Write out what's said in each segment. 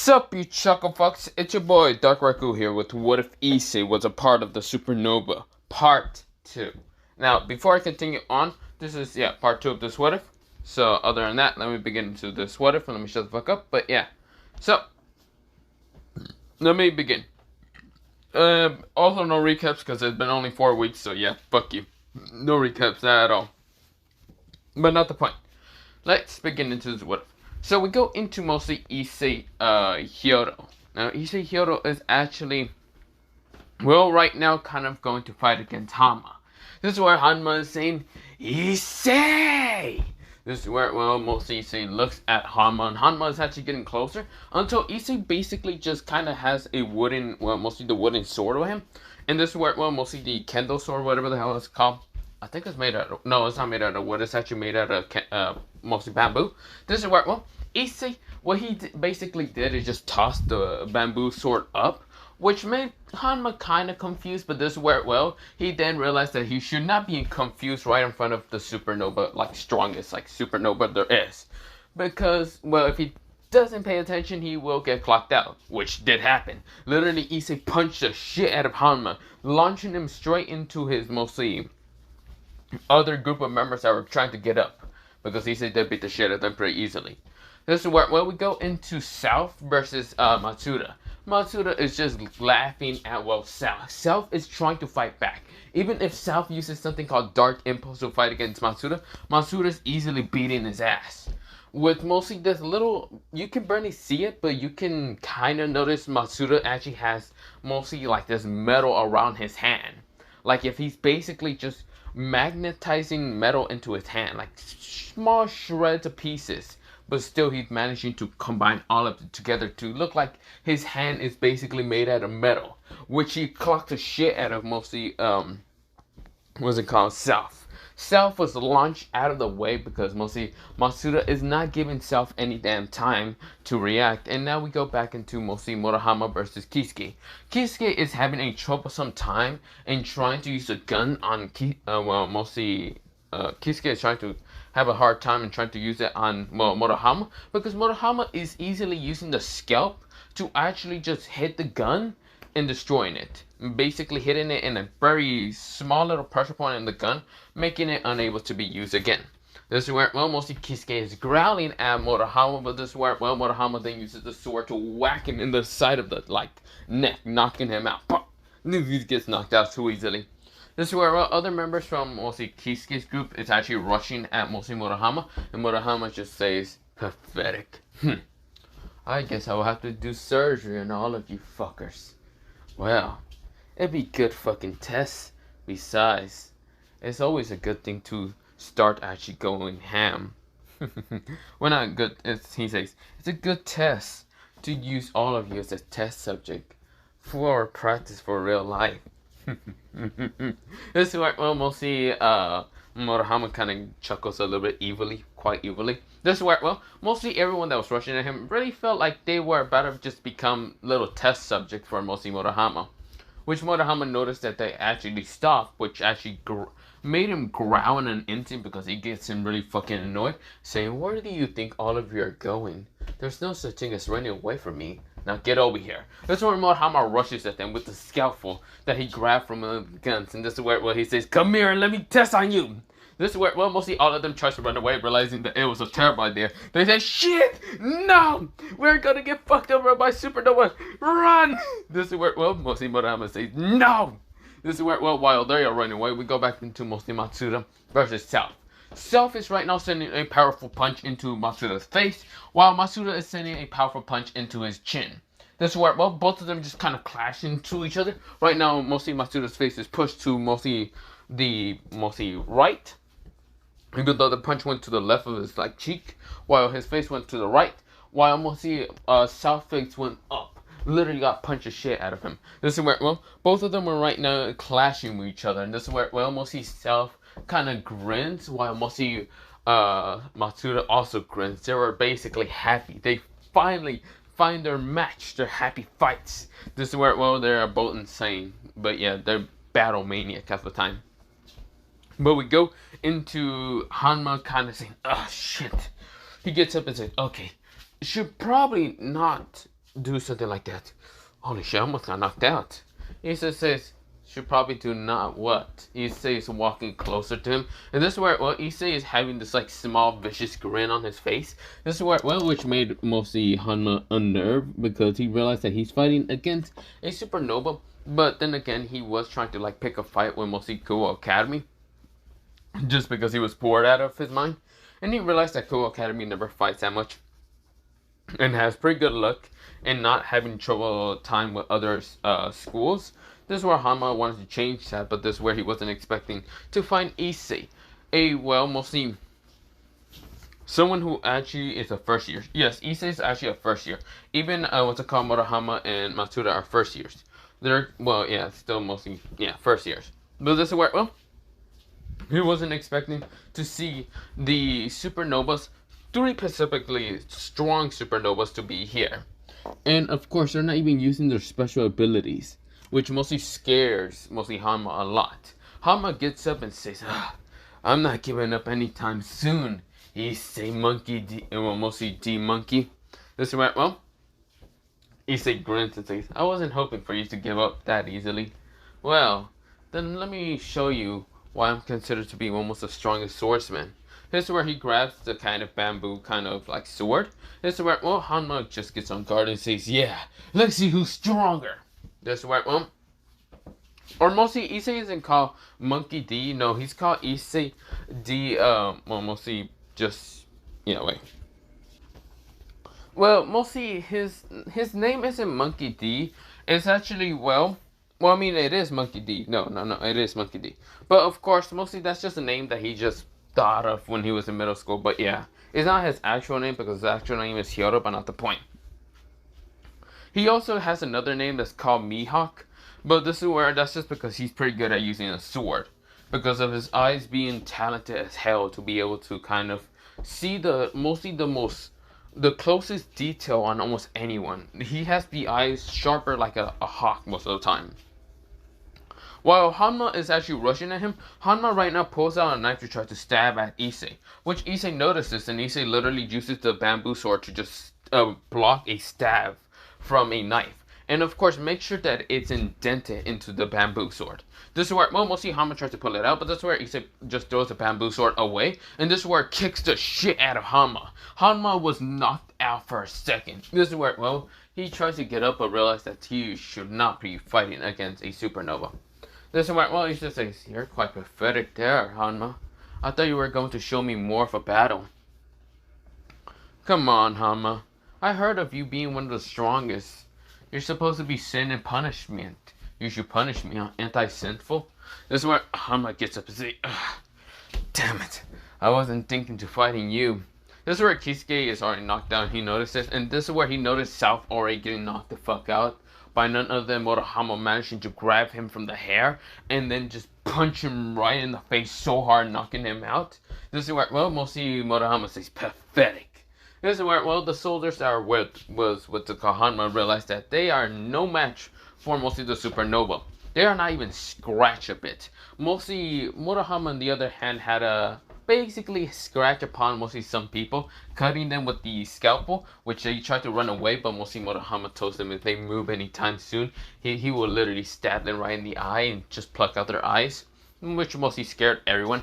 Sup, you chuckle fucks? It's your boy Dark Raku here with What If Issei was a part of the Supernova Part 2. Now, before I continue on, this is part 2 of this What If. So, other than that, let me begin into this What If and let me shut the fuck up. But yeah, so let me begin. Also, no recaps because it's been only 4 weeks. So yeah, fuck you. No recaps at all. But not the point. Let's begin into this What If. So we go into mostly Issei Hiro. Now Issei Hiro is actually, well, right now kind of going to fight against Hanma. This is where Hanma is saying, Issei! This is where, well, mostly Issei looks at Hanma, and Hanma is actually getting closer, until Issei basically just kind of has a wooden, well, mostly the wooden sword with him. And this is where, well, mostly the Kendo sword, whatever the hell it's called. I think it's made out of, no, it's not made out of wood, it's actually made out of mostly bamboo. This is where, well, Issei, what he basically did is just toss the bamboo sword up, which made Hanma kind of confused, but this is where, well, he then realized that he should not be confused right in front of the supernova, like, strongest, like, supernova there is. Because, well, if he doesn't pay attention, he will get clocked out, which did happen. Literally, Issei punched the shit out of Hanma, launching him straight into his mostly other group of members that were trying to get up, because Issei did beat the shit out of them pretty easily. This is where, well, we go into South versus Matsuda. Matsuda is just laughing at, well, South. South is trying to fight back. Even if South uses something called Dark Impulse to fight against Matsuda, Matsuda is easily beating his ass. With mostly this little, you can barely see it, but you can kind of notice Matsuda actually has mostly like this metal around his hand. Like if he's basically just magnetizing metal into his hand, like small shreds of pieces, but still he's managing to combine all of it together to look like his hand is basically made out of metal, which he clocked the shit out of mostly what's it called, Self. Self was launched out of the way because mostly Matsuda is not giving Self any damn time to react. And now we go back into mostly Murahama versus Kisuke. Kisuke is having a troublesome time in trying to use a gun on Kisuke is trying to have a hard time in trying to use it on, well, Murahama, because Murahama is easily using the scalp to actually just hit the gun and destroying it. Basically hitting it in a very small little pressure point in the gun, making it unable to be used again. This is where, well, mostly Kisuke is growling at Murahama, but this is where, well, Murahama then uses the sword to whack him in the side of the, like, neck, knocking him out. He gets knocked out too easily. This is where, well, other members from mostly Kisuke's group is actually rushing at mostly Murahama, and Murahama just says, pathetic. I guess I will have to do surgery on all of you fuckers. Well, it'd be good fucking tests. Besides, it's always a good thing to start actually going ham. Well, not good, he says, it's a good test to use all of you as a test subject for practice for real life. This is where, well, mostly Murahama kind of chuckles a little bit evilly, quite evilly. This is where, well, mostly everyone that was rushing at him really felt like they were about to just become little test subjects for mostly Murahama. Which Murahama noticed that they actually stopped, which actually made him growl in an instant because he gets him really fucking annoyed, saying, where do you think all of you are going? There's no such thing as running away from me. Now get over here. This is where Murahama rushes at them with the scalpel that he grabbed from the guns. And this is where, well, he says, come here and let me test on you. This is where, well, mostly all of them tries to run away, realizing that it was a terrible idea. They say, shit, no, we're gonna get fucked over by Supernova, run. This is where, well, mostly Murahama says, no. This is where, well, while they are running away, we go back into mostly Matsuda versus Self. Self is right now sending a powerful punch into Matsuda's face, while Matsuda is sending a powerful punch into his chin. This is where, well, both of them just kind of clash into each other. Right now, mostly Matsuda's face is pushed to mostly right, even though the punch went to the left of his like cheek, while his face went to the right, while mostly Self face went up. Literally got punched the shit out of him. This is where, well, both of them are right now clashing with each other, and this is where, well, mostly Self kind of grins, while mostly Matsuda also grins. They were basically happy. They finally find their match, their happy fights. This is where, well, they're both insane, but yeah, they're battle maniac half the time. But we go into Hanma kind of saying, oh shit. He gets up and says, okay, should probably not do something like that. Holy shit, I almost got knocked out. Issei says, should probably do not what? Issei is walking closer to him. And this is where, well, Issei is having this, like, small, vicious grin on his face. This is where, well, which made mostly Hanma unnerved because he realized that he's fighting against a supernova. But then again, he was trying to, like, pick a fight with mostly Kuo Academy. Just because he was bored out of his mind. And he realized that Kuo Academy never fights that much. And has pretty good luck in not having trouble time with other schools. This is where Hanma wanted to change that, but this is where he wasn't expecting to find Issei. Well, mostly someone who actually is a first year. Yes, Issei is actually a first year. Even what's it called, Murahama and Matsuda are first years. They're, well, yeah, still mostly, yeah, first years. But this is where, well, he wasn't expecting to see the supernovas, 3 specifically strong supernovas, to be here. And of course, they're not even using their special abilities, which mostly scares mostly Hanma a lot. Hanma gets up and says, I'm not giving up anytime soon. Issei monkey, well, mostly D monkey. This is right, well, Issei grins and says, I wasn't hoping for you to give up that easily. Well, then let me show you why I'm considered to be almost the strongest swordsman. This is where he grabs the kind of bamboo kind of like sword. This is where, well, Hanma just gets on guard and says, yeah, let's see who's stronger. This is where, well, or mostly Issei isn't called Monkey D. No, he's called Issei D. Well, mostly just, yeah, wait. Well, mostly his name isn't Monkey D. It's actually, well, I mean, it is Monkey D. No, it is Monkey D. But of course, mostly that's just a name that he just thought of when he was in middle school. But yeah, it's not his actual name because his actual name is Hyoto, but not the point. He also has another name that's called Mihawk, but this is where that's just because he's pretty good at using a sword. Because of his eyes being talented as hell to be able to kind of see the closest detail on almost anyone. He has the eyes sharper like a hawk most of the time. While Hanma is actually rushing at him, Hanma right now pulls out a knife to try to stab at Issei, which Issei notices, and Issei literally uses the bamboo sword to just block a stab from a knife. And of course, make sure that it's indented into the bamboo sword. This is where, well, mostly Hanma tries to pull it out, but this is where Issei just throws the bamboo sword away, and this is where it kicks the shit out of Hanma. Hanma was knocked out for a second. This is where, well, he tries to get up, but realizes that he should not be fighting against a supernova. This is where, well, he just says, you're quite pathetic there, Hanma. I thought you were going to show me more of a battle. Come on, Hanma. I heard of you being one of the strongest. You're supposed to be sin and punishment. You should punish me, anti-sinful. This is where Hanma gets up and says, damn it. I wasn't thinking to fighting you. This is where Kisuke is already knocked down. He notices, and this is where he noticed South already getting knocked the fuck out by none other than Murahama managing to grab him from the hair and then just punch him right in the face so hard, knocking him out. This is where, well, mostly Murahama says pathetic. This is where, well, the soldiers that are with the Hanma realize that they are no match for mostly the supernova. They are not even scratch a bit. Mostly Murahama, on the other hand, had a basically scratch upon mostly some people, cutting them with the scalpel, which they tried to run away, but mostly Murahama told them if they move anytime soon, he will literally stab them right in the eye and just pluck out their eyes, which mostly scared everyone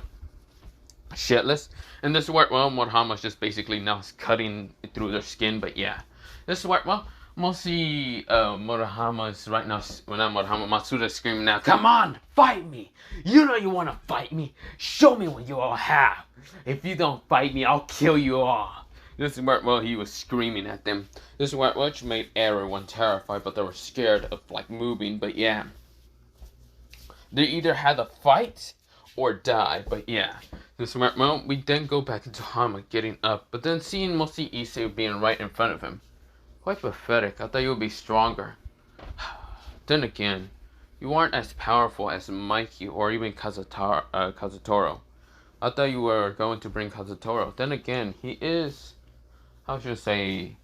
shitless. And this is where, well, Murahama's just basically now cutting through their skin, but yeah. This is where, well, mostly Murahama is right now, well, not Murahama, Matsuda is screaming now, come on, fight me! You know you want to fight me! Show me what you all have! If you don't fight me, I'll kill you all! This is where, well, he was screaming at them. This is where, which made everyone terrified, but they were scared of, like, moving, but yeah. They either had to fight or die, but yeah. This is where, well, we then go back into Hanma getting up, but then seeing mostly Issei being right in front of him. Quite pathetic. I thought you would be stronger. Then again, you aren't as powerful as Mikey or even Kazutoro. I thought you were going to bring Kazutoro. Then again, he is, how should I say,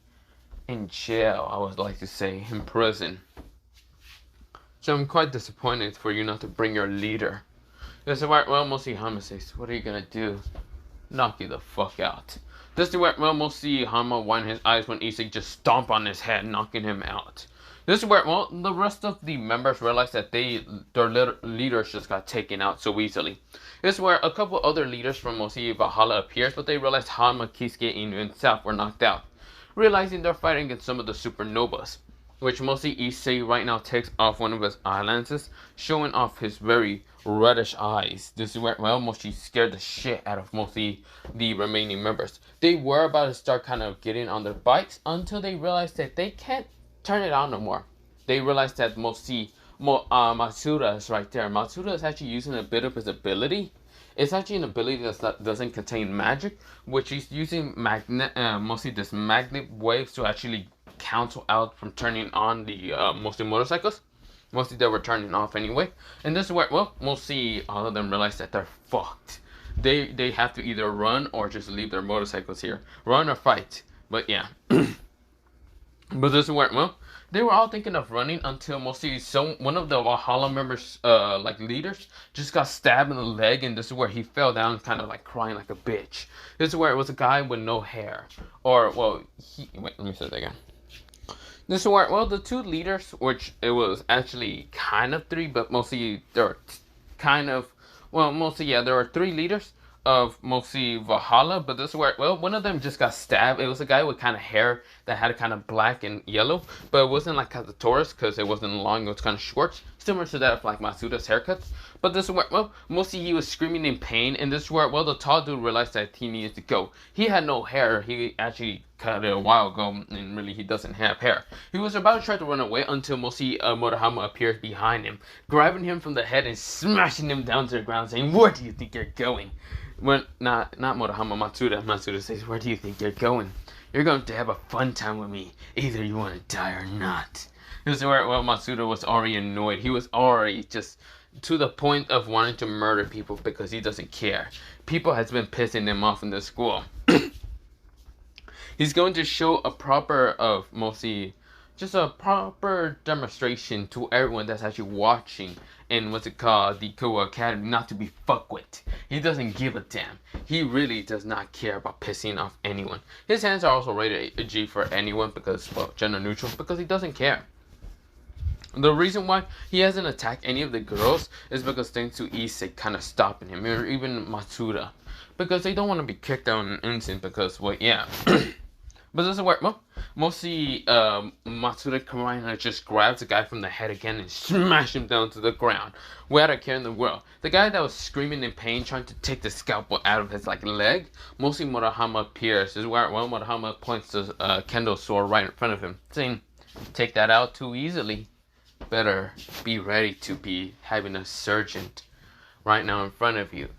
in jail, I would like to say, in prison. So I'm quite disappointed for you not to bring your leader. Yes, well, mostly Hanma says, what are you gonna do? Knock you the fuck out. This is where mostly Hama widened his eyes when Issei just stomped on his head, knocking him out. This is where the rest of the members realized that their leaders just got taken out so easily. This is where a couple other leaders from mostly Valhalla appears, but they realized Hama, Kisuke, Inu, and Self were knocked out, realizing they're fighting against some of the Supernovas, which mostly Issei right now takes off one of his eyelashes, showing off his very reddish eyes. This is where mostly scared the shit out of mostly the remaining members. They were about to start kind of getting on their bikes until they realized that they can't turn it on no more. They realized that mostly Matsuda is right there. Matsuda is actually using a bit of his ability. It's actually an ability that doesn't contain magic, which he's using mostly this magnet waves to actually cancel out from turning on the mostly motorcycles. Mostly they were turning off anyway. And this is where mostly all of them realize that they're fucked. They have to either run or just leave their motorcycles here. Run or fight. But yeah. But this is where they were all thinking of running until mostly one of the Valhalla members leaders just got stabbed in the leg, and this is where he fell down kind of like crying like a bitch. This is where it was a guy with no hair. Or wait, let me say that again. This is where the two leaders, which it was actually kind of three, but mostly there were kind of mostly there were three leaders of mostly Valhalla, but this is where one of them just got stabbed. It was a guy with kind of hair that had kind of black and yellow, but it wasn't like the Taurus because it wasn't long, it was kind of short, similar to that of like Matsuda's haircuts. But this is where mostly he was screaming in pain, and this is where the tall dude realized that he needed to go. He had no hair. He actually cut it a while ago, and really he doesn't have hair. He was about to try to run away until mostly Murahama appears behind him, grabbing him from the head and smashing him down to the ground, saying, "Where do you think you're going?" Well, not Murahama, Matsuda. Matsuda says, "Where do you think you're going? You're going to have a fun time with me. Either you want to die or not." This is where Matsuda was already annoyed. He was already just to the point of wanting to murder people because he doesn't care. People has been pissing him off in the school. He's going to show a proper demonstration to everyone that's actually watching in the Koa Academy not to be fucked with. He doesn't give a damn. He really does not care about pissing off anyone. His hands are also rated a G for anyone because, gender neutral, because he doesn't care. The reason why he hasn't attacked any of the girls is because thanks to Issei kind of stopping him, or even Matsuda, because they don't want to be kicked out in instant because, But this is where mostly Matsuda Karina just grabs the guy from the head again and smash him down to the ground without a care in the world. The guy that was screaming in pain, trying to take the scalpel out of his leg, mostly Murahama appears. This is where Murahama points the kendo sword right in front of him, saying, "Take that out too easily. Better be ready to be having a surgeon right now in front of you.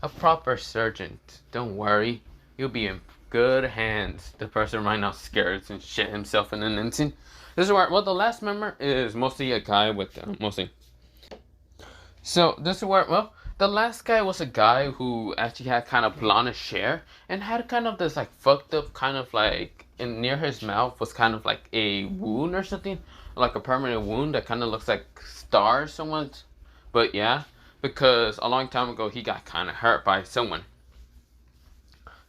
A proper surgeon. Don't worry, you'll be in good hands." The person right now scared and shit himself in an instant. This is where the last member is mostly a guy with So this is where the last guy was a guy who actually had kind of blondish hair and had kind of this fucked up kind of in near his mouth was kind of like a wound or something, like a permanent wound that kind of looks like stars somewhat. But yeah, because a long time ago he got kind of hurt by someone.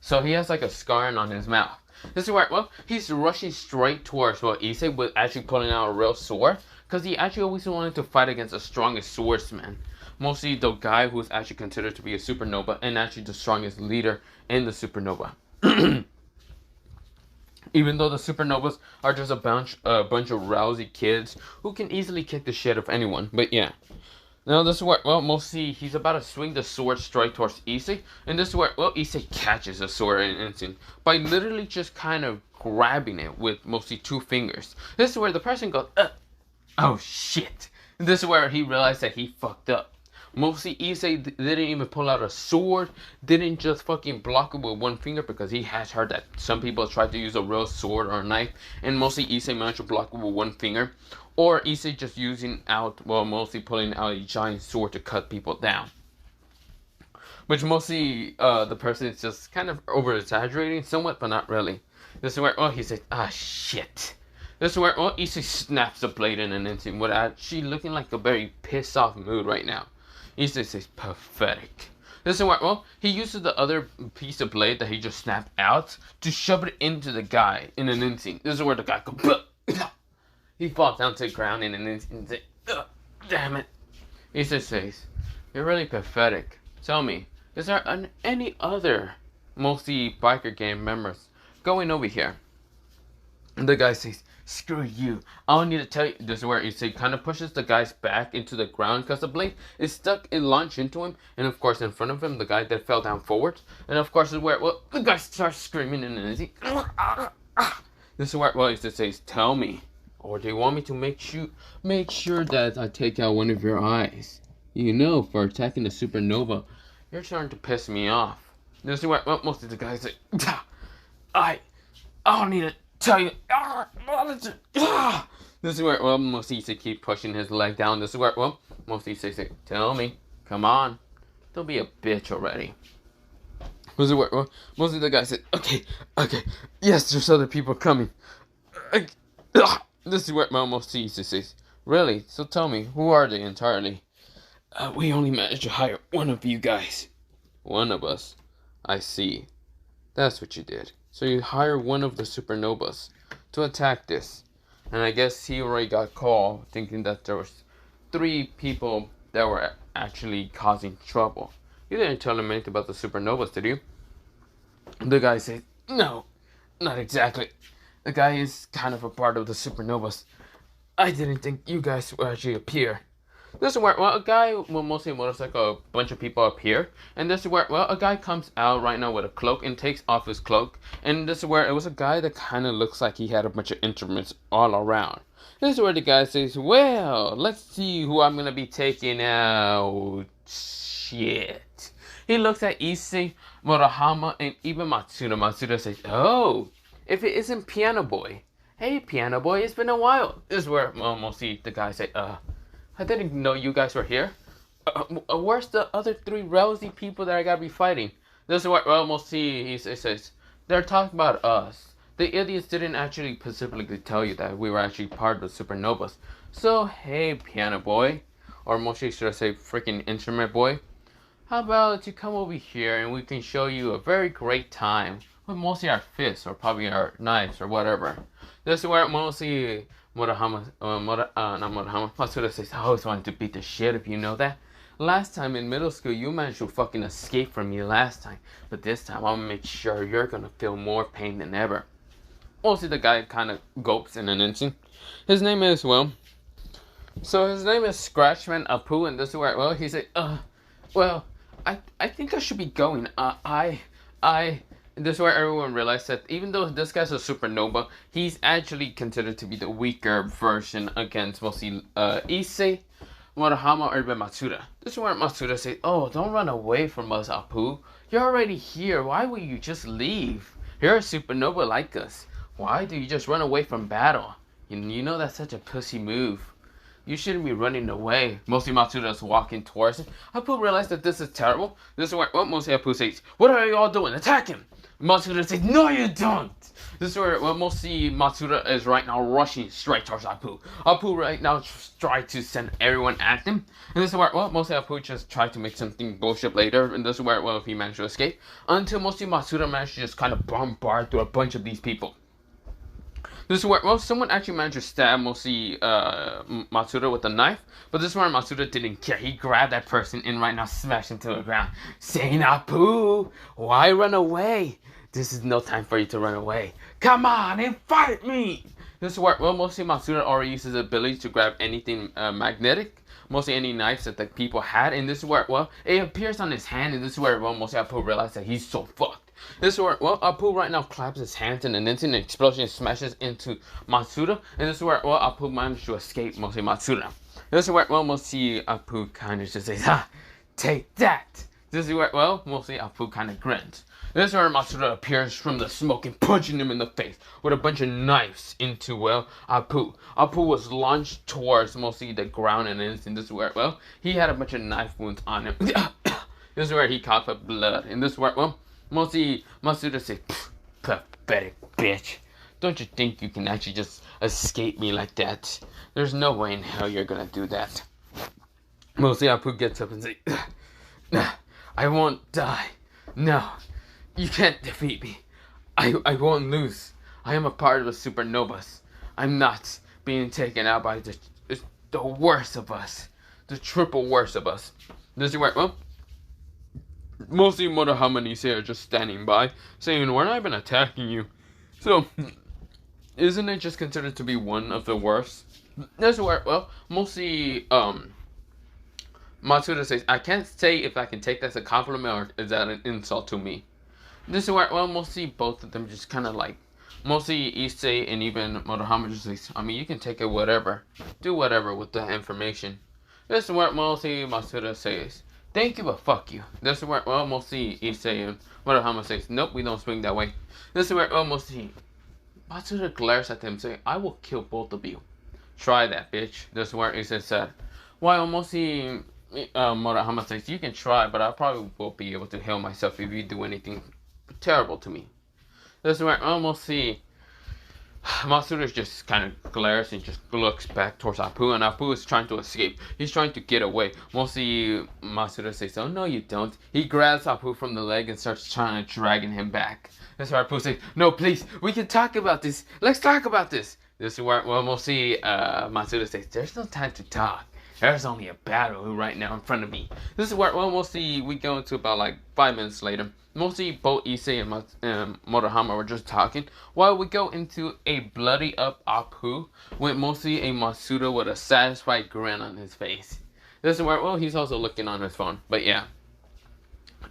So he has a scarring on his mouth. This is where, he's rushing straight towards Issei with actually pulling out a real sword. Because he actually always wanted to fight against the strongest swordsman. Mostly the guy who's actually considered to be a supernova and actually the strongest leader in the supernova. Even though the supernovas are just a bunch of rousy kids who can easily kick the shit of anyone. But yeah. Now this is where, mostly he's about to swing the sword straight towards Issei. And this is where, Issei catches the sword in an instant by literally just kind of grabbing it with mostly 2 fingers. This is where the person goes, oh shit. And this is where he realized that he fucked up. Mostly Issei didn't even pull out a sword, didn't just fucking block it with 1 finger because he has heard that some people try to use a real sword or a knife. And mostly Issei managed to block it with 1 finger. Or Issei just mostly pulling out a giant sword to cut people down. Which mostly the person is just kind of over-exaggerating somewhat, but not really. This is where, he says, shit. This is where, Issei snaps the blade in an instant without she looking like a very pissed off mood right now. Issei says, pathetic. This is where, well, he uses the other piece of blade that he just snapped out to shove it into the guy in an instant. This is where the guy goes, he falls down to the ground in an instant. Damn it. Issei says, you're really pathetic. Tell me, is there any other multi-biker game members going over here? And the guy says, screw you. I don't need to tell you. This is where Issei kind of pushes the guy's back into the ground because the blade is stuck. It launched into him. And of course, in front of him, the guy that fell down forward. And of course, this is where, well, the guy starts screaming and then this is where, well, Issei says, tell me. Or do you want me to make sure that I take out one of your eyes? You know, for attacking the Supernova, you're starting to piss me off. This is where, well, most of the guys say, I don't need to tell you. This is where, well, most Issei keep pushing his leg down. This is where, well, most Issei say, tell me, come on, don't be a bitch already. This is where, well, most of the guys said, okay, yes, there's other people coming. This is where, well, most Issei says, really? So tell me, who are they entirely? We only managed to hire one of you guys. One of us. I see. That's what you did. So you hire one of the Supernovas to attack this. And I guess he already got called thinking that there was 3 people that were actually causing trouble. You didn't tell him anything about the Supernovas, did you? The guy said, no, not exactly. The guy is kind of a part of the Supernovas. I didn't think you guys would actually appear. This is where, well, a guy, well, mostly a motorcycle, a bunch of people appear. And this is where, well, a guy comes out right now with a cloak and takes off his cloak. And this is where it was a guy that kind of looks like he had a bunch of instruments all around. This is where the guy says, well, let's see who I'm going to be taking out. Shit. He looks at Issei, Murahama, and even Matsuda. Matsuda says, oh, if it isn't Piano Boy. Hey, Piano Boy, it's been a while. This is where, well, mostly the guy said, I didn't know you guys were here. Where's the other 3 rousy people that I gotta be fighting? This is what, well, mostly he says, they're talking about us. The idiots didn't actually specifically tell you that we were actually part of the Supernovas. So, hey, Piano Boy, or mostly should I say freaking Instrument Boy, how about you come over here and we can show you a very great time with mostly our fists or probably our knives or whatever. This is where mostly Matsuda says, I always wanted to beat the shit if you know that. Last time in middle school, you managed to fucking escape from me last time. But this time, I'm gonna make sure you're gonna feel more pain than ever. Mostly the guy kind of gulps in an instant. His name is, well, so his name is Scratchman Apu, and this is where, well, he said, well, I think I should be going. This is where everyone realized that even though this guy's a supernova, he's actually considered to be the weaker version against mostly Issei, Murahama, or even Matsuda. This is where Matsuda says, oh, don't run away from us, Apu. You're already here. Why would you just leave? You're a supernova like us. Why do you just run away from battle? You know that's such a pussy move. You shouldn't be running away. Mostly Matsuda is walking towards him. Apu realized that this is terrible. This is where, well, mostly Apu says, what are you all doing? Attack him! Matsuda says, no you don't! This is where, well, mostly Matsuda is right now rushing straight towards Apu. Apu right now tries to send everyone at him. And this is where, well, mostly Apu just tried to make something bullshit later. And this is where, well, he managed to escape. Until mostly Matsuda managed to just kind of bombard through a bunch of these people. This is where, well, someone actually managed to stab mostly Matsuda with a knife. But this is where Matsuda didn't care. He grabbed that person and right now smashed him to the ground. Saying, Apu, why run away? This is no time for you to run away. Come on and fight me! This is where, well, mostly Matsuda already uses the ability to grab anything magnetic. Mostly any knives that the people had. And this is where, well, it appears on his hand. And this is where, well, mostly Apu realized that he's so fucked. This is where, well, Apu right now claps his hands in an instant. An explosion smashes into Matsuda. And this is where, well, Apu managed to escape mostly Matsuda. This is where, well, mostly Apu kind of just says, ha, take that. This is where, well, mostly Apu kind of grins. This is where Matsuda appears from the smoke and punching him in the face with a bunch of knives into, well, Apu. Apu was launched towards mostly the ground in an instant. This is where, well, he had a bunch of knife wounds on him. This is where he coughed up blood. And this is where, well, mostly Matsuda says, pathetic bitch. Don't you think you can actually just escape me like that? There's no way in hell you're gonna do that. Mostly Apu gets up and says, I won't die. No, you can't defeat me. I won't lose. I am a part of the Supernovas. I'm not being taken out by the worst of us. The triple worst of us. This is where, well, mostly Motohama and Issei are just standing by, saying, we're not even attacking you. So, isn't it just considered to be one of the worst? This is where, well, mostly, Matsuda says, I can't say if I can take that as a compliment or is that an insult to me. This is where, well, mostly both of them just kind of like, mostly Issei and even Motohama just says, I mean, you can take it whatever. Do whatever with the information. This is where mostly Matsuda says, thank you, but fuck you. This is where, well, mostly Issei and Motohama says, nope, we don't swing that way. This is where, well, mostly Matsuda glares at them saying, I will kill both of you. Try that, bitch. This is where Issei said, while mostly Motohama says, you can try, but I probably won't be able to heal myself if you do anything terrible to me. This is where I almost see Matsuda just kind of glares and just looks back towards Apu, and Apu is trying to escape. He's trying to get away. Mostly Matsuda says, oh no you don't. He grabs Apu from the leg and starts trying to dragging him back. That's where Apu says, no please, we can talk about this. Let's talk about this. This is where we'll see Matsuda says, there's no time to talk. There's only a battle right now in front of me. This is where, well, mostly we go into about like 5 minutes later. Mostly both Issei and Motohama were just talking, while we go into a bloody up Apu with mostly a Matsuda with a satisfied grin on his face. This is where, well, he's also looking on his phone, but yeah.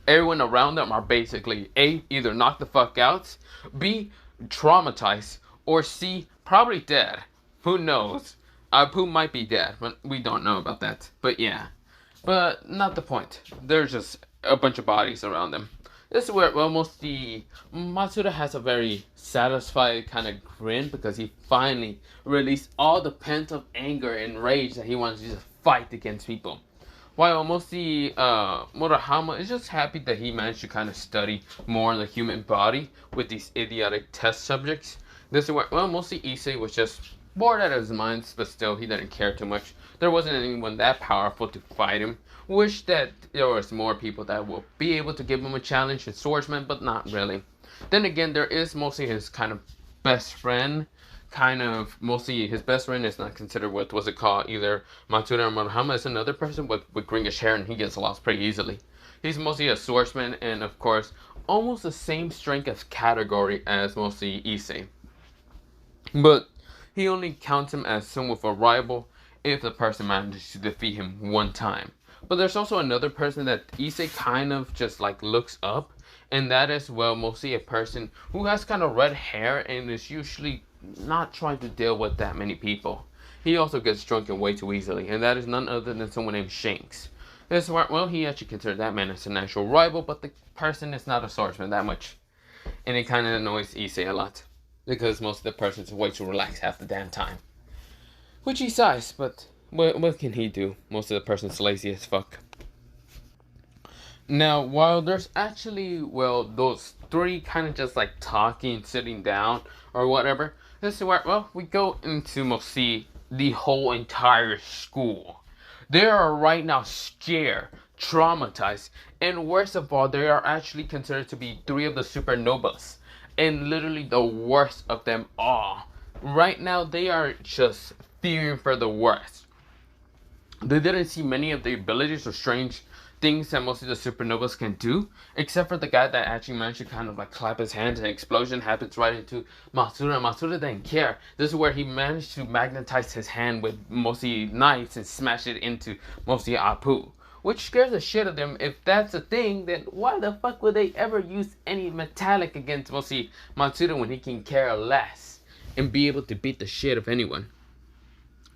Everyone around them are basically A, either knocked the fuck out, B, traumatized, or C, probably dead. Who knows? Apu might be dead, but we don't know about that. But yeah. But not the point. There's just a bunch of bodies around them. This is where, well, Matsuda has a very satisfied kind of grin because he finally released all the pent-up anger and rage that he wants to just fight against people. While mostly Motohama is just happy that he managed to kind of study more on the human body with these idiotic test subjects. This is where, well, mostly Issei was just bored out of his mind, but still he didn't care too much. There wasn't anyone that powerful to fight him. Wish that there was more people that will be able to give him a challenge in swordsman, but not really. Then again, there is mostly his kind of best friend. Mostly his best friend is not considered what's it called, either Matsuda or Motohama. Is another person with greenish hair, and he gets lost pretty easily. He's mostly a swordsman, and of course, almost the same strength as category as mostly Issei. But he only counts him as someone with a rival if the person manages to defeat him one time. But there's also another person that Issei kind of just like looks up, and that is, well, mostly a person who has kind of red hair and is usually not trying to deal with that many people. He also gets drunken way too easily, and that is none other than someone named Shanks. This where, well, he actually considers that man as an actual rival, but the person is not a swordsman that much. And it kind of annoys Issei a lot, because most of the persons are way too relaxed half the damn time. Which he sighs, but what can he do? Most of the person's lazy as fuck. Now, while there's actually, well, those three kind of just like talking, sitting down, or whatever, this is where, well, we go into mostly the whole entire school. They are right now scared, traumatized, and worst of all, they are actually considered to be three of the Supernovas, and literally the worst of them all. Right now, they are just fearing for the worst. They didn't see many of the abilities or strange things that most of the Supernovas can do, except for the guy that actually managed to kind of like clap his hands and an explosion happens right into Matsuda. Matsuda didn't care. This is where he managed to magnetize his hand with mostly knives and smash it into mostly Apu, which scares the shit out of them. If that's a thing, then why the fuck would they ever use any metallic against mostly Matsuda when he can care less and be able to beat the shit of anyone?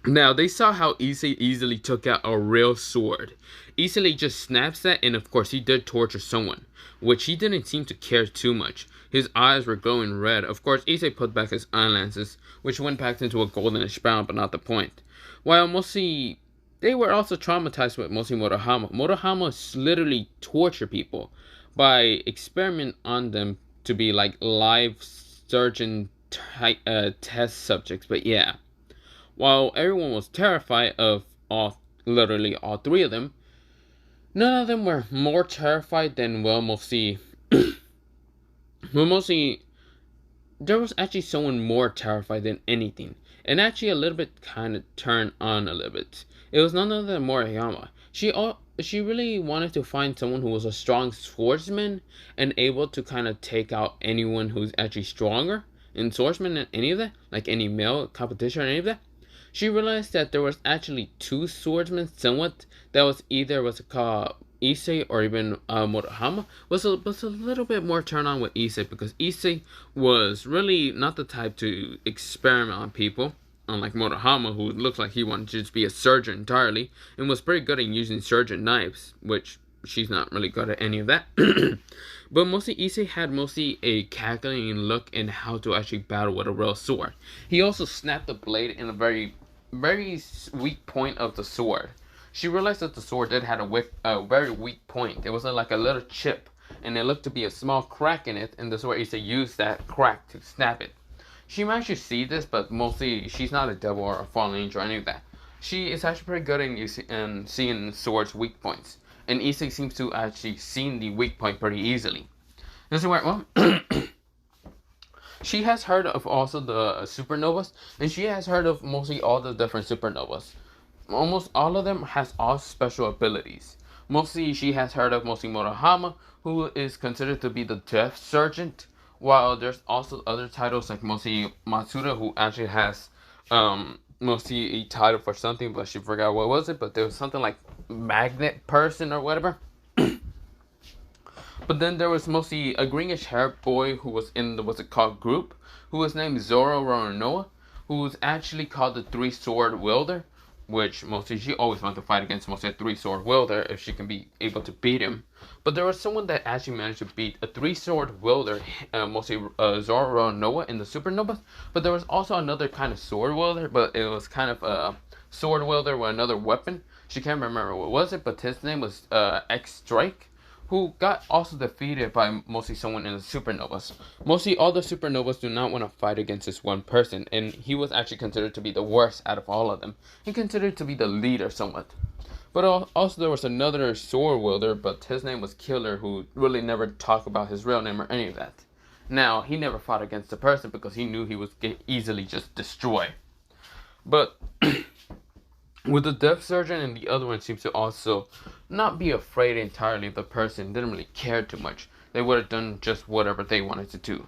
Now, they saw how Issei easily took out a real sword. Issei just snaps that, and of course he did torture someone, which he didn't seem to care too much. His eyes were glowing red. Of course, Issei put back his eyelashes, which went back into a goldenish brown, but not the point. While mostly, they were also traumatized with mostly Motohama. Motohama literally torture people by experiment on them to be like live surgeon type, test subjects, but yeah. While everyone was terrified of literally all three of them, None of them were more terrified than, well, mostly, well, mostly, there was actually someone more terrified than anything, and actually a little bit kind of turned on a little bit. It was none other than Moriyama. She really wanted to find someone who was a strong swordsman and able to kind of take out anyone who's actually stronger in swordsman and any of that, like any male competition or any of that. She realized that there was actually two swordsmen somewhat that was called Issei or even Murahama was a little bit more turned on with Issei because Issei was really not the type to experiment on people, unlike Murahama, who looked like he wanted to just be a surgeon entirely and was pretty good at using surgeon knives, which she's not really good at any of that. But mostly Issei had mostly a calculating look in how to actually battle with a real sword. He also snapped the blade in a very weak point of the sword. She realized that the sword did have a very weak point. It was like a little chip, and it looked to be a small crack in it, and the sword Issei used that crack to snap it. She managed to see this, but mostly she's not a devil or a fallen angel or any of that. She is actually pretty good in seeing swords' weak points, and Issei seems to actually seen the weak point pretty easily. This is where, well, she has heard of also the supernovas, and she has heard of mostly all the different supernovas. Almost all of them has all special abilities. Mostly she has heard of mostly Murahama, who is considered to be the death sergeant, while there's also other titles like mostly Matsuda, who actually has mostly a title for something, but she forgot what was it, but there was something like magnet person or whatever. But then there was mostly a greenish haired boy who was in the, what's it called, group, who was named Zoro Roronoa, who was actually called the three sword wielder, which mostly she always wanted to fight against mostly a three sword wielder if she can be able to beat him. But there was someone that actually managed to beat a three sword wielder, mostly Zoro Roronoa in the Supernovas. But there was also another kind of sword wielder, but it was kind of a sword wielder with another weapon. She can't remember what was it, but his name was X Strike, who got also defeated by mostly someone in the supernovas. Mostly all the supernovas do not want to fight against this one person, and he was actually considered to be the worst out of all of them, and considered to be the leader somewhat. But also there was another sword wielder, but his name was Killer, who really never talked about his real name or any of that. Now, he never fought against the person because he knew he was easily just destroyed. But with the death surgeon and the other one seems to also not be afraid entirely of the person, didn't really care too much. They would have done just whatever they wanted to do.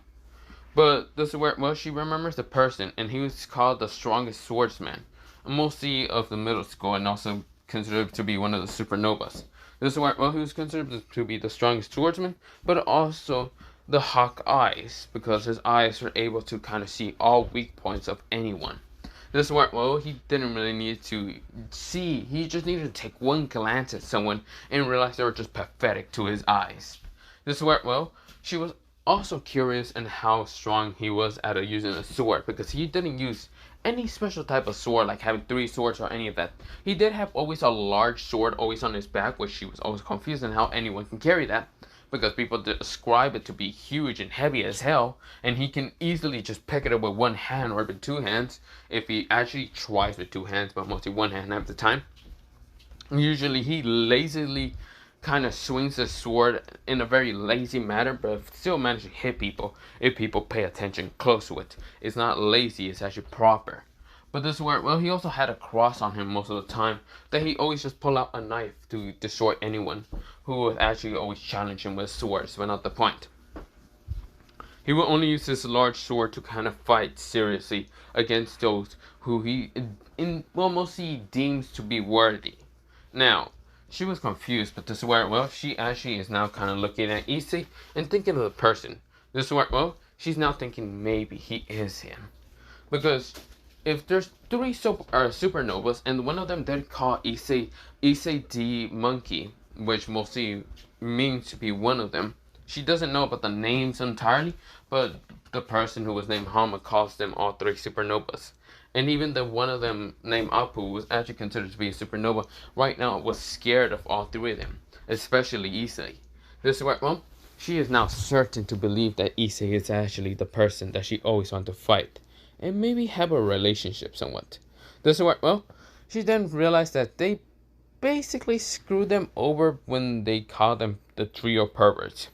But this is where, well, she remembers the person, and he was called the strongest swordsman, mostly of the middle school, and also considered to be one of the supernovas. This is where, well, he was considered to be the strongest swordsman, but also the hawk eyes, because his eyes were able to kind of see all weak points of anyone. This is where, well, he didn't really need to see. He just needed to take one glance at someone and realize they were just pathetic to his eyes. This is where, well, she was also curious in how strong he was at using a sword, because he didn't use any special type of sword, like having three swords or any of that. He did have always a large sword always on his back, which she was always confused in how anyone can carry that, because people describe it to be huge and heavy as hell, and he can easily just pick it up with one hand or with two hands if he actually tries with two hands, but mostly one hand at the time. Usually he lazily kind of swings the sword in a very lazy manner, but still manages to hit people if people pay attention close to it. It's not lazy, it's actually proper. But this is where, well, he also had a cross on him most of the time, that he always just pull out a knife to destroy anyone who would actually always challenge him with swords, but not the point. He will only use this large sword to kind of fight seriously against those who he, mostly deems to be worthy. Now, she was confused, but this is where, well, she actually is now kind of looking at Issei and thinking of the person. This is where, well, she's now thinking maybe he is him. Because if there's three supernovas, and one of them did call Issei the monkey, which mostly means to be one of them. She doesn't know about the names entirely, but the person who was named Hama calls them all three supernovas. And even the one of them named Apu was actually considered to be a supernova, right now was scared of all three of them, especially Issei. This is where, well, she is now certain to believe that Issei is actually the person that she always wanted to fight, and maybe have a relationship somewhat. This is where, well, she then realized that they basically screw them over when they call them the trio perverts,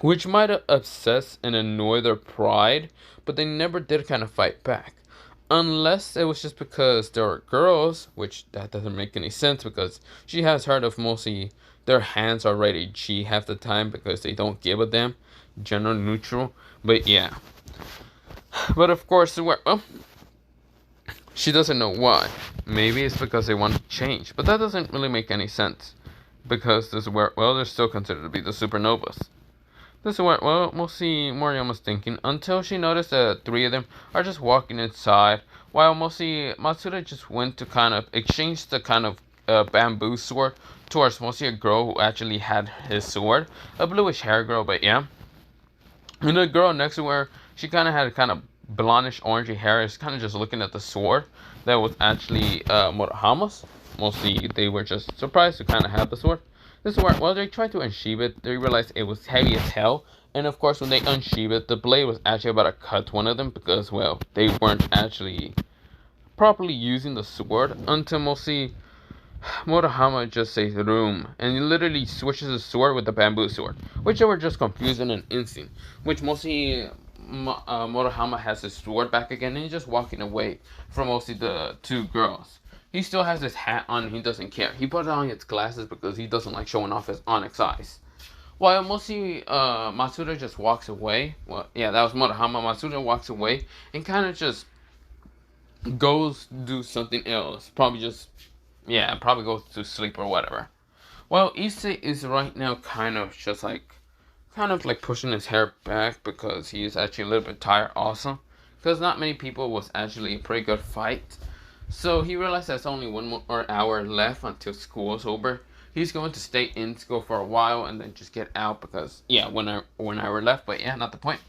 which might have obsessed and annoyed their pride, but they never did kind of fight back. Unless it was just because they were girls, which that doesn't make any sense because she has heard of mostly their hands already G half the time because they don't give a damn. General neutral. But yeah. But of course, well, she doesn't know why. Maybe it's because they want to change. But that doesn't really make any sense. Because this is where, well, they're still considered to be the supernovas. This is what, well, we'll see Moriyama's thinking until she noticed that three of them are just walking inside, while mostly Matsuda just went to kind of exchange the kind of bamboo sword towards mostly a girl who actually had his sword, a bluish hair girl, but yeah. And the girl next to her, she kind of had kind of blondish orangey hair, is kind of just looking at the sword that was actually Murahama's. Mostly they were just surprised to kind of have the sword. This is where, well, they tried to unsheath it. They realized it was heavy as hell. And of course, when they unsheathed it, the blade was actually about to cut one of them because, well, they weren't actually properly using the sword until mostly Murahama just says room. And he literally switches the sword with the bamboo sword, which they were just confused in an instant. Which mostly Murahama has his sword back again and he's just walking away from mostly the two girls. He still has his hat on and he doesn't care. He put on his glasses because he doesn't like showing off his onyx eyes. While mostly Matsuda just walks away. Well, yeah, that was Murahama. Matsuda walks away and kind of just goes do something else. Probably just, yeah, probably goes to sleep or whatever. Well, Issei is right now kind of like pushing his hair back because he's actually a little bit tired also. Because not many people was actually a pretty good fight. So he realized there's only one more hour left until school is over. He's going to stay in school for a while and then just get out because, yeah, one hour left, but yeah, not the point.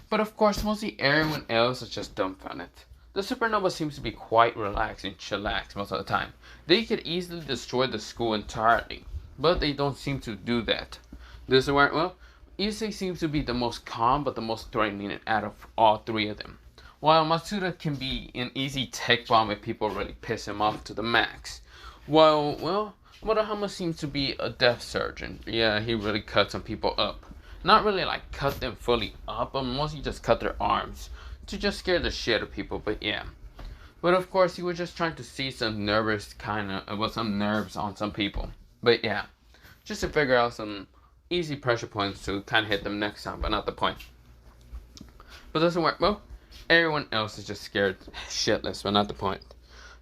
But of course, mostly everyone else is just dumbfounded. The Supernova seems to be quite relaxed and chillaxed most of the time. They could easily destroy the school entirely, but they don't seem to do that. This is where, well, Issei seems to be the most calm but the most threatening out of all three of them. While Matsuda can be an easy tech bomb if people really piss him off to the max. While, well, Murahama seems to be a death surgeon. Yeah, he really cut some people up. Not really like cut them fully up, but mostly just cut their arms. To just scare the shit out of people, but yeah. But of course, he was just trying to see some nerves on some people. But yeah, just to figure out some easy pressure points to kind of hit them next time, but not the point. But doesn't work, well. Everyone else is just scared shitless, but not the point.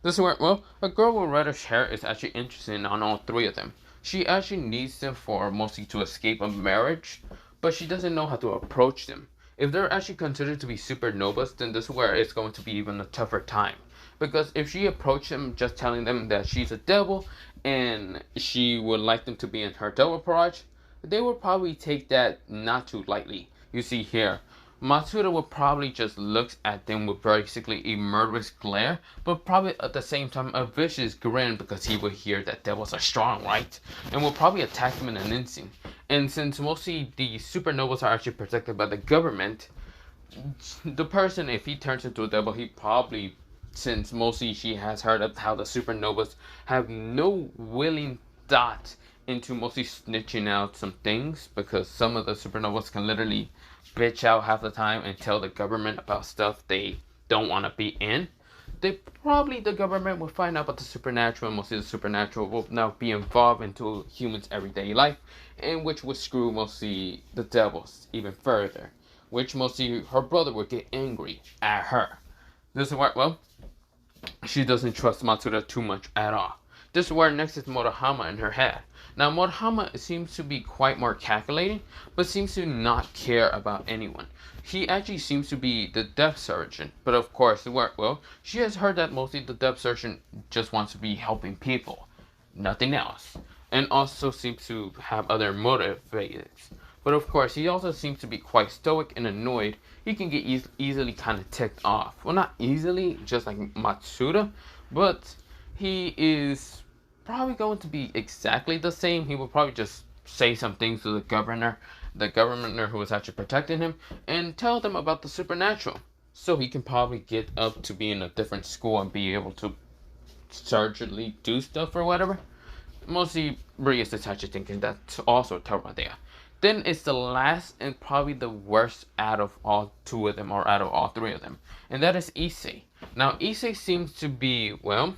This is where, well, a girl with reddish hair is actually interested in on all three of them. She actually needs them for mostly to escape a marriage, but she doesn't know how to approach them. If they're actually considered to be supernovas, then this is where it's going to be even a tougher time. Because if she approached them just telling them that she's a devil and she would like them to be in her devil barrage, they would probably take that not too lightly. You see here, Matsuda would probably just look at them with basically a murderous glare, but probably at the same time a vicious grin because he would hear that devils are strong, right? And will probably attack them in an instant. And since mostly the supernovas are actually protected by the government, the person, if he turns into a devil, he probably, since mostly she has heard of how the supernovas have no willing thought into mostly snitching out some things, because some of the supernovas can literally bitch out half the time and tell the government about stuff they don't want to be in. The government will find out about the supernatural, and mostly the supernatural will now be involved into humans' everyday life, and which would screw mostly the devils even further, which mostly her brother would get angry at her. This is where, well, she doesn't trust Matsuda too much at all. This is where next is Murahama in her head. Now, Murahama seems to be quite more calculating, but seems to not care about anyone. He actually seems to be the death surgeon, but of course, well, she has heard that mostly the death surgeon just wants to be helping people, nothing else, and also seems to have other motives. But of course, he also seems to be quite stoic and annoyed. He can get easily kind of ticked off. Well, not easily, just like Matsuda, but he is probably going to be exactly the same. He will probably just say some things to the governor who is actually protecting him, and tell them about the supernatural. So he can probably get up to be in a different school and be able to surgically do stuff or whatever. Mostly Ria's the type of thinking that's also a terrible idea. Then it's the last and probably the worst out of all two of them, or out of all three of them, and that is Issei. Now Issei seems to be, well,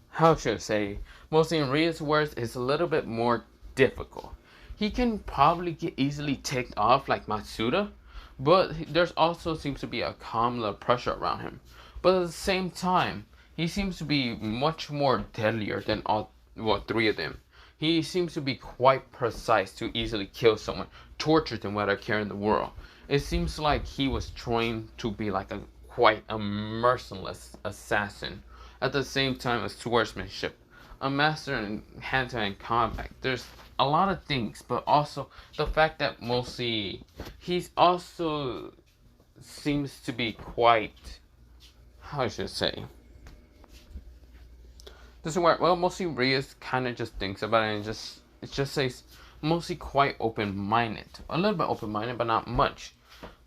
how should I say, mostly in Ria's words, is a little bit more difficult. He can probably get easily ticked off like Matsuda, but there's also seems to be a calm little pressure around him. But at the same time, he seems to be much more deadlier than all, well, three of them. He seems to be quite precise to easily kill someone, torture them without care in the world. It seems like he was trained to be like a quite a merciless assassin. At the same time, a swordsmanship, a master in hand-to-hand combat. There's a lot of things, but also the fact that mostly he's also seems to be quite, how should I say, this is where, well, mostly Rias kind of just thinks about it and it just says mostly quite open-minded, a little bit open-minded, but not much.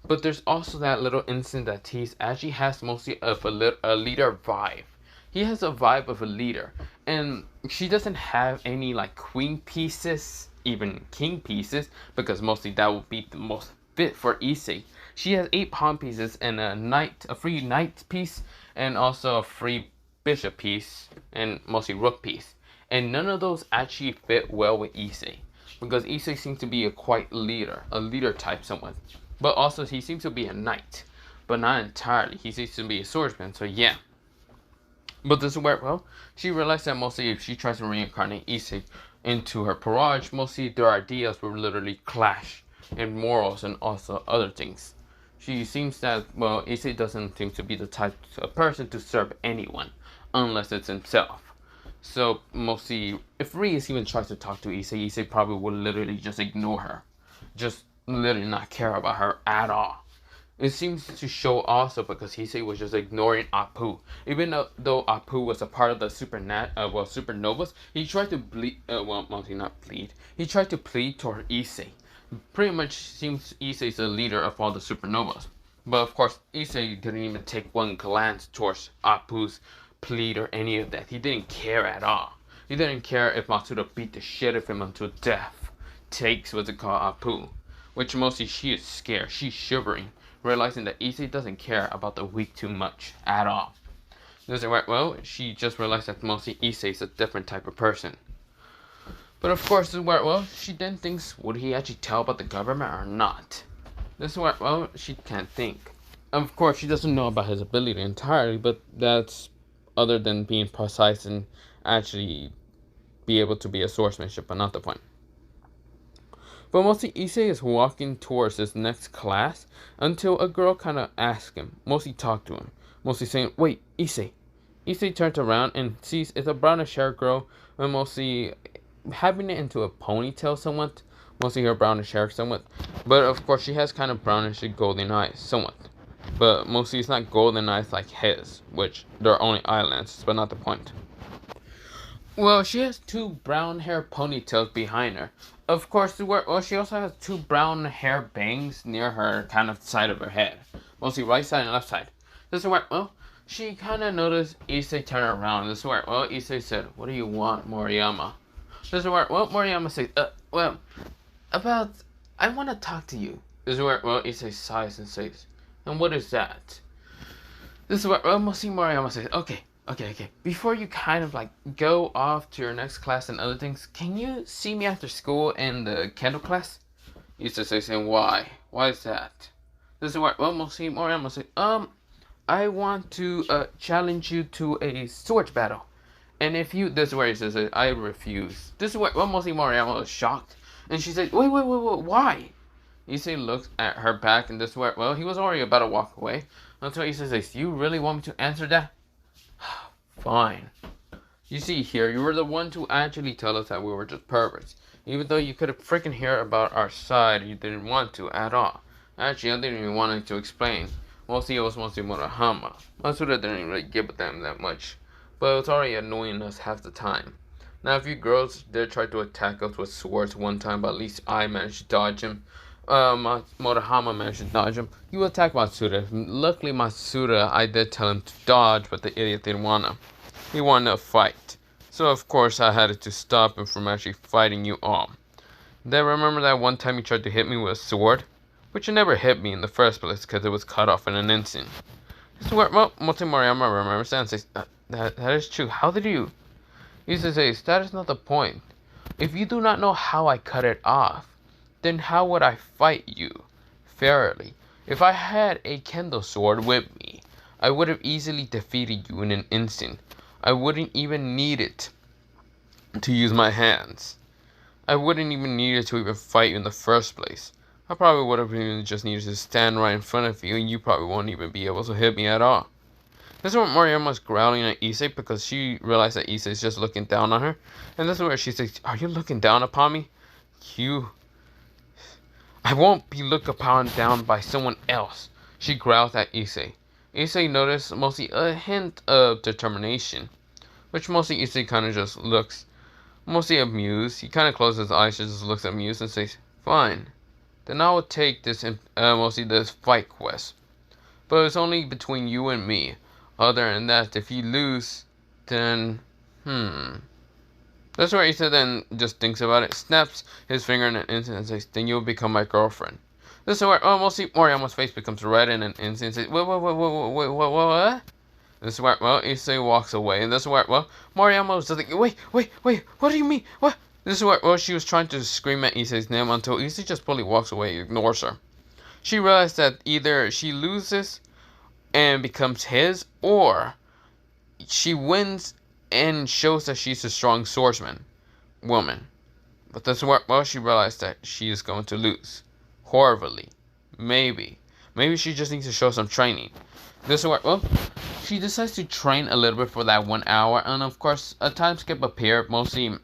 But there's also that little instant that he actually has mostly of a leader vibe. He has a vibe of a leader, and she doesn't have any like queen pieces, even king pieces, because mostly that would be the most fit for Issei. She has 8 pawn pieces and a free knight piece, and also a free bishop piece, and mostly rook piece. And none of those actually fit well with Issei, because Issei seems to be a leader type someone. But also he seems to be a knight, but not entirely. He seems to be a swordsman, so yeah. But this is where, well, she realized that mostly if she tries to reincarnate Issei into her Parage, mostly their ideas will literally clash in morals and also other things. She seems that, well, Issei doesn't seem to be the type of person to serve anyone, unless it's himself. So, mostly, if Rias even tries to talk to Issei, Issei probably will literally just ignore her. Just literally not care about her at all. It seems to show also because Issei was just ignoring Apu. Even though Apu was a part of the Supernovas, he tried to He tried to plead toward Issei. Pretty much seems Issei's the leader of all the Supernovas. But of course, Issei didn't even take one glance towards Apu's plead or any of that. He didn't care at all. He didn't care if Matsuda beat the shit of him until death takes what's it called Apu. Which mostly she is scared. She's shivering, realizing that Issei doesn't care about the weak too much at all. Well, she just realized that mostly Issei is a different type of person. But of course, this is where, well, she then thinks, would he actually tell about the government or not? This is where, well, she can't think. Of course, she doesn't know about his ability entirely, but that's other than being precise and actually be able to be a swordsmanship, but not the point. But mostly Issei is walking towards his next class until a girl kind of asks him, mostly talk to him, mostly saying, wait, Issei. Issei turns around and sees it's a brownish hair girl, and mostly having it into a ponytail somewhat, mostly her brownish hair somewhat. But of course she has kind of brownish and golden eyes somewhat. But mostly it's not golden eyes like his, which they're only eyelashes, but not the point. Well, she has 2 brown hair ponytails behind her. Of course, well, she also has 2 brown hair bangs near her kind of side of her head. Mostly right side and left side. This is where, well, she kind of noticed Issei turn around. This is where, well, Issei said, what do you want, Moriyama? This is where, well, Moriyama says, I want to talk to you. This is where, well, Issei sighs and says, and what is that? This is where, well, mostly Moriyama says, okay. Before you kind of like go off to your next class and other things, can you see me after school in the Kendo class? Issei saying, why? Why is that? This is where, well, mostly Moriyama says, I want to challenge you to a sword battle. And if you, this is where he says, I refuse. This is where, well, mostly Moriyama was shocked. And she said, wait, why? Issei looks at her back and this is where, well, he was already about to walk away. Until Issei says, you really want me to answer that? Fine. You see here, you were the one to actually tell us that we were just perverts. Even though you could have freaking heard about our side, you didn't want to at all. Actually, I didn't even want to explain. Mostly it was mostly Murahama. Matsuda didn't really give a damn that much. But it was already annoying us half the time. Now, if you girls did try to attack us with swords one time, but at least I managed to dodge him. Murahama managed to dodge him. You attacked Matsuda. Luckily, Matsuda, I did tell him to dodge, but the idiot didn't wanna. he wanted to fight. So of course I had to stop him from actually fighting you all. Then remember that one time he tried to hit me with a sword? Which never hit me in the first place because it was cut off in an instant. Well, Moto Moriyama remembers that and says, that is true. How did you? He says, that is not the point. If you do not know how I cut it off, then how would I fight you fairly? If I had a kendo sword with me, I would have easily defeated you in an instant. I wouldn't even need it to use my hands. I wouldn't even need it to even fight you in the first place. I probably would have even just needed to stand right in front of you and you probably won't even be able to hit me at all. This is when Moriyama was growling at Issei because she realized that Issei is just looking down on her. And this is where she says, are you looking down upon me? I won't be looked upon down by someone else. She growled at Issei. Issei noticed mostly a hint of determination, which mostly Issei kind of just looks mostly amused. He kind of closes his eyes, just looks amused and says, fine. Then I will take this, mostly this fight quest. But it's only between you and me. Other than that, if you lose, then, That's where Issa then just thinks about it, snaps his finger in an instant and says, then you'll become my girlfriend. This is where, mostly Moriyama's face becomes red in an instant and says, what? This is where, Issei walks away, and this is where, Moriyama was just like, wait, what do you mean? What? This is where, she was trying to scream at Issei's name until Issei just fully walks away and ignores her. She realized that either she loses and becomes his, or she wins and shows that she's a strong swordsman woman. But this is where, she realized that she is going to lose. Horribly. Maybe she just needs to show some training. This is where, she decides to train a little bit for that 1 hour, and of course, a time skip appeared. Mostly,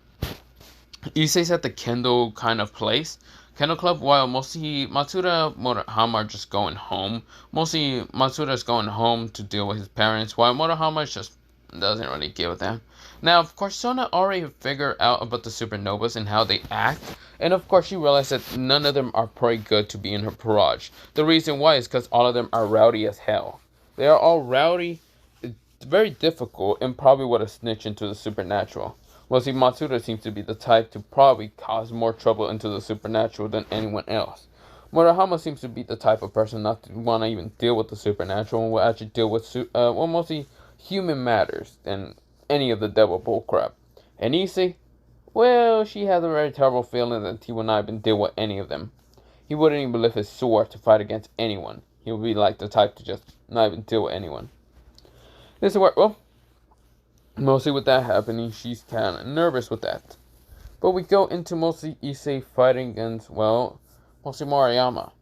Issei's at the Kendo kind of place, Kendo Club, while mostly Matsuda Motohama are just going home. Mostly, Matsuda is going home to deal with his parents, while Motohama just doesn't really give a damn. Now, of course, Sona already figured out about the Supernovas and how they act, and of course, she realized that none of them are pretty good to be in her barrage. The reason why is because all of them are rowdy as hell. They are all rowdy. It's very difficult and probably would have snitched into the supernatural. Well, see, Matsuda seems to be the type to probably cause more trouble into the supernatural than anyone else. Motohama seems to be the type of person not to want to even deal with the supernatural and will actually deal with, mostly human matters than any of the devil bullcrap. And Issei, well, she has a very terrible feeling that he will not even deal with any of them. He wouldn't even lift his sword to fight against anyone. He would be like the type to just not even deal with anyone. This is where, mostly with that happening, she's kind of nervous with that. But we go into mostly Issei fighting against, mostly Moriyama.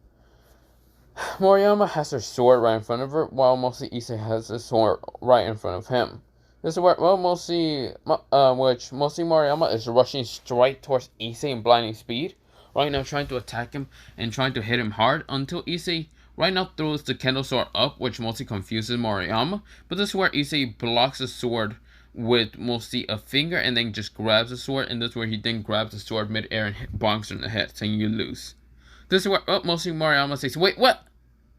Moriyama has her sword right in front of her, while mostly Issei has his sword right in front of him. This is where, mostly Moriyama is rushing straight towards Issei in blinding speed, right now trying to attack him and trying to hit him hard until Issei right now throws the Kendo sword up, which mostly confuses Moriyama. But this is where Issei blocks the sword with mostly a finger and then just grabs the sword, and this is where he then grabs the sword mid-air and bonks her in the head, saying you lose. This is where, mostly Moriyama says, wait, what?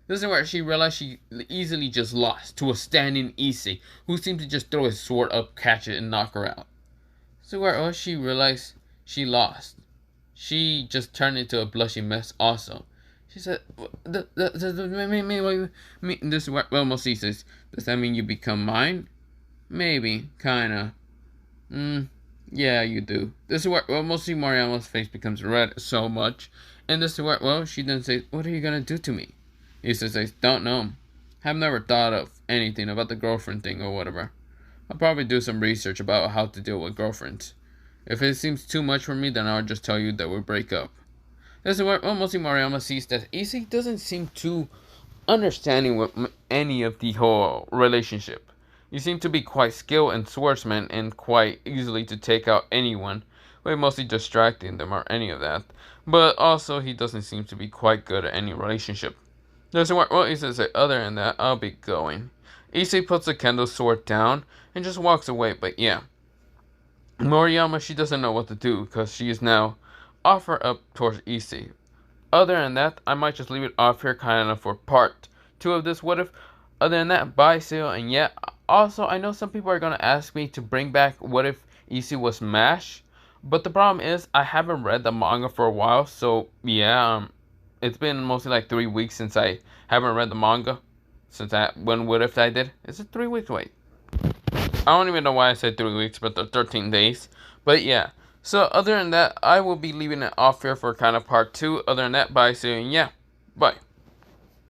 This is where she realized she easily just lost to a standing Issei, who seemed to just throw his sword up, catch it, and knock her out. This is where she realized she lost. She just turned into a blushing mess also. She said, this is where, mostly says, does that mean you become mine? Maybe, kinda. Yeah, you do. This is where, mostly Moriyama's face becomes red so much. And this is where, she then says, what are you gonna do to me? Issa says, don't know. Have never thought of anything about the girlfriend thing or whatever. I'll probably do some research about how to deal with girlfriends. If it seems too much for me, then I'll just tell you that we'll break up. This is where, mostly Moriyama sees that Issei doesn't seem too understanding with any of the whole relationship. You seem to be quite skilled and swordsman and quite easily to take out anyone, by mostly distracting them or any of that. But also, he doesn't seem to be quite good at any relationship. There's where, Issei says, other than that, I'll be going. Issei puts the Kendo sword down and just walks away, but yeah. Moriyama, she doesn't know what to do because she is now off her up towards Issei. Other than that, I might just leave it off here kind of for part 2 of this what if. Other than that, bye, see you, and yeah, also, I know some people are gonna ask me to bring back What If Issei was MASH, but the problem is I haven't read the manga for a while, so yeah, it's been mostly like 3 weeks since I haven't read the manga. Since when What If I did? Is it 3 weeks? Wait. I don't even know why I said 3 weeks, but the 13 days. But yeah. So other than that, I will be leaving it off here for kind of part 2. Other than that, bye, see you, yeah, bye.